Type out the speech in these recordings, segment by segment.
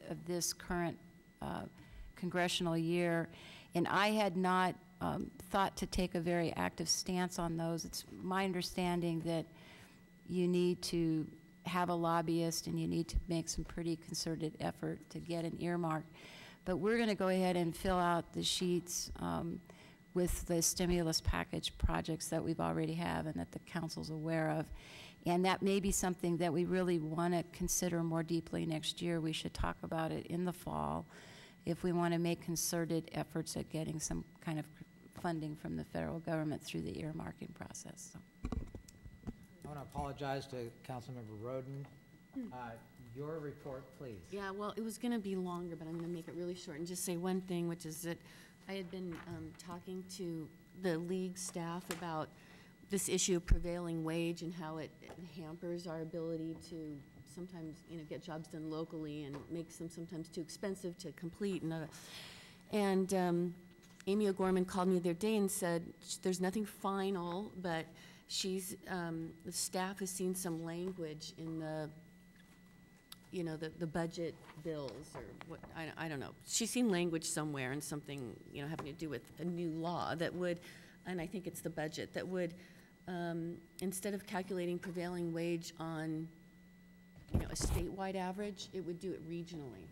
of this current congressional year, and I had not thought to take a very active stance on those. It's my understanding that you need to have a lobbyist and you need to make some pretty concerted effort to get an earmark. But we're going to go ahead and fill out the sheets with the stimulus package projects that we've already have and that the council's aware of. And that may be something that we really want to consider more deeply next year. We should talk about it in the fall if we want to make concerted efforts at getting some kind of funding from the federal government through the earmarking process. So. I want to apologize to Councilmember Roden. Your report, please. Yeah, well, it was going to be longer, but I'm going to make it really short and just say one thing, which is that I had been talking to the league staff about this issue of prevailing wage and how it hampers our ability to sometimes, get jobs done locally and makes them sometimes too expensive to complete. And Amy O'Gorman called me the other day and said there's nothing final, but she's the staff has seen some language in the the budget bills or what, I don't know. She's seen language somewhere and something, having to do with a new law that would, and I think it's the budget, that would, instead of calculating prevailing wage on, a statewide average, it would do it regionally,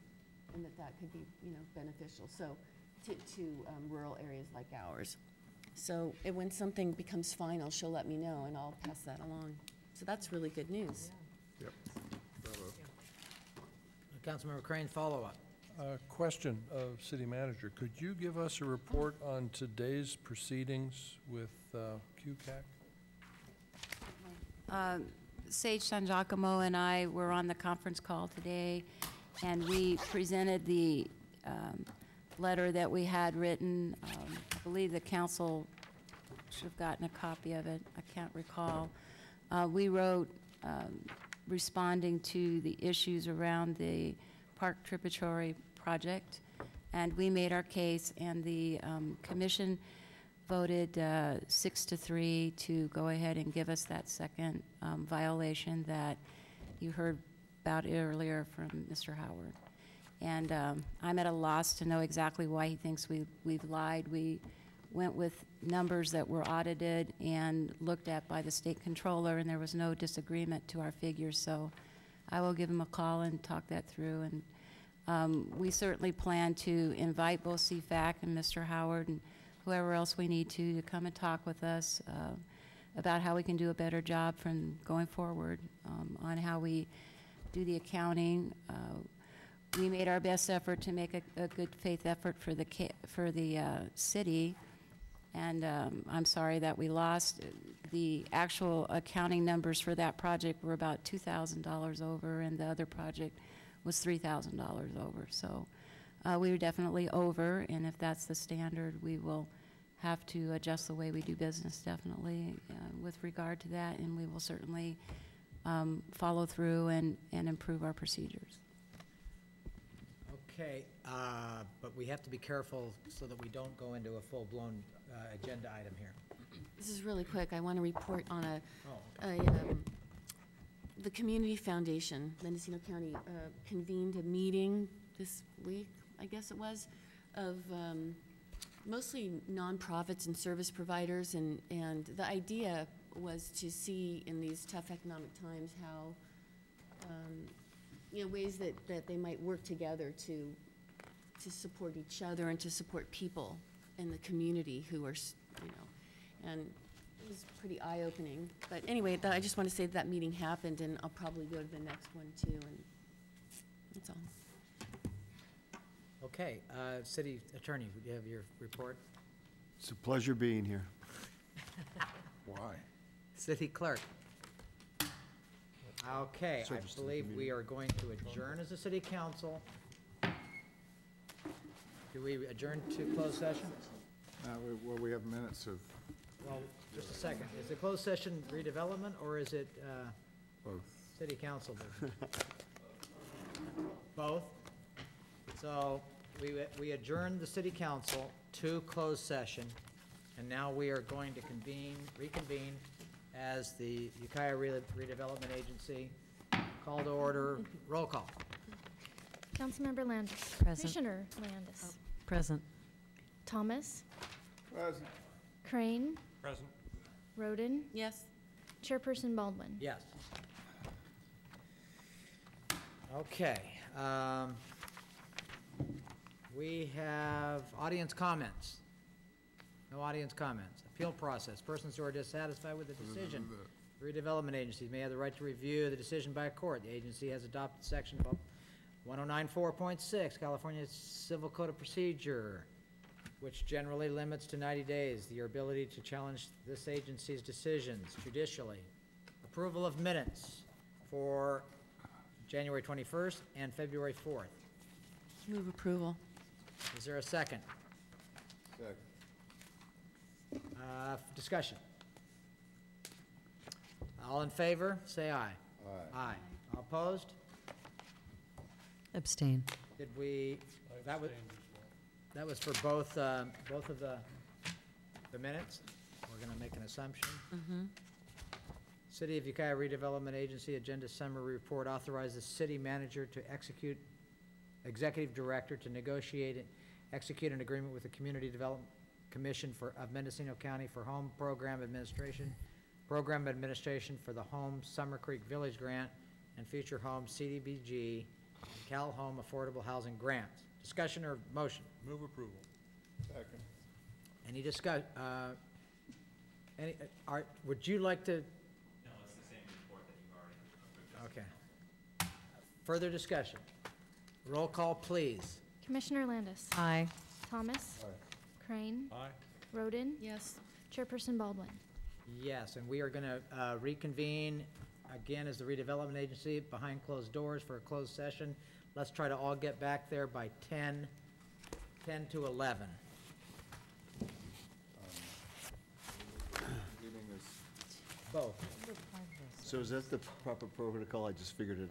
and that could be, beneficial. So to rural areas like ours. So when something becomes final, she'll let me know and I'll pass that along. So that's really good news. Yeah. Yep. Bravo. Councilmember Crane, follow-up. Question of City Manager. Could you give us a report on today's proceedings with QCAC? Sage San Giacomo and I were on the conference call today, and we presented the letter that we had written. I believe the council should have gotten a copy of it. I can't recall. We wrote responding to the issues around the Park Tributary project, and we made our case, and the commission voted 6-3 to go ahead and give us that second violation that you heard about earlier from Mr. Howard. And I'm at a loss to know exactly why he thinks we've lied. We went with numbers that were audited and looked at by the state controller, and there was no disagreement to our figures. So I will give him a call and talk that through. And we certainly plan to invite both CFAC and Mr. Howard and whoever else we need to come and talk with us about how we can do a better job from going forward on how we do the accounting. We made our best effort to make a good faith effort for the city, and I'm sorry that we lost. The actual accounting numbers for that project were about $2,000 over, and the other project was $3,000 over. So we were definitely over, and if that's the standard, we will have to adjust the way we do business, definitely, with regard to that, and we will certainly follow through and improve our procedures. Okay, but we have to be careful so that we don't go into a full-blown agenda item here. This is really quick. I want to report on the Community Foundation. Mendocino County convened a meeting this week, I guess it was, of mostly nonprofits and service providers, and the idea was to see in these tough economic times how ways that they might work together to support each other and to support people in the community who are, and it was pretty eye-opening. But anyway, I just want to say that meeting happened, and I'll probably go to the next one too, and that's all. Okay, City Attorney, would you have your report? It's a pleasure being here. Why? City Clerk. Okay, I believe we are going to adjourn as a City Council. Do we adjourn to closed session? Well, we have minutes of... Well, just a second. Is the closed session redevelopment, or is it both. City Council business? Both? So we adjourned the City Council to closed session, and now we are going to reconvene as the Ukiah Redevelopment Agency. Call to order. Roll call. Councilmember Landis. Present. Commissioner Landis. Present. Thomas. Present. Crane. Present. Roden. Yes. Chairperson Baldwin. Yes. Okay. We have audience comments. No audience comments. Appeal process. Persons who are dissatisfied with the decision. Redevelopment agencies may have the right to review the decision by a court. The agency has adopted section 1094.6, California Civil Code of Procedure, which generally limits to 90 days your ability to challenge this agency's decisions judicially. Approval of minutes for January 21st and February 4th. Move approval. Is there a second? Second. Discussion. All in favor, say aye. Aye. Aye. All opposed? Abstain. Did we, that was, Abstained as well. that was for both of the minutes? We're gonna make an assumption. City of Ukiah Redevelopment Agency Agenda Summary Report authorizes the city manager to executive director to execute an agreement with the Community Development Commission of Mendocino County for home program administration for the Home Summer Creek Village Grant and Future Home CDBG and Cal Home Affordable Housing Grants. Discussion or motion? Move approval. Second. Any would you like to? No, it's the same report that you've already approved. Okay. Further discussion? Roll call, please. Commissioner Landis. Aye. Thomas. Aye. Crane. Aye. Roden. Yes. Chairperson Baldwin. Yes, and we are going to reconvene again as the redevelopment agency behind closed doors for a closed session. Let's try to all get back there by 10 to 11. Meeting is- Both. So is that the proper protocol? I just figured it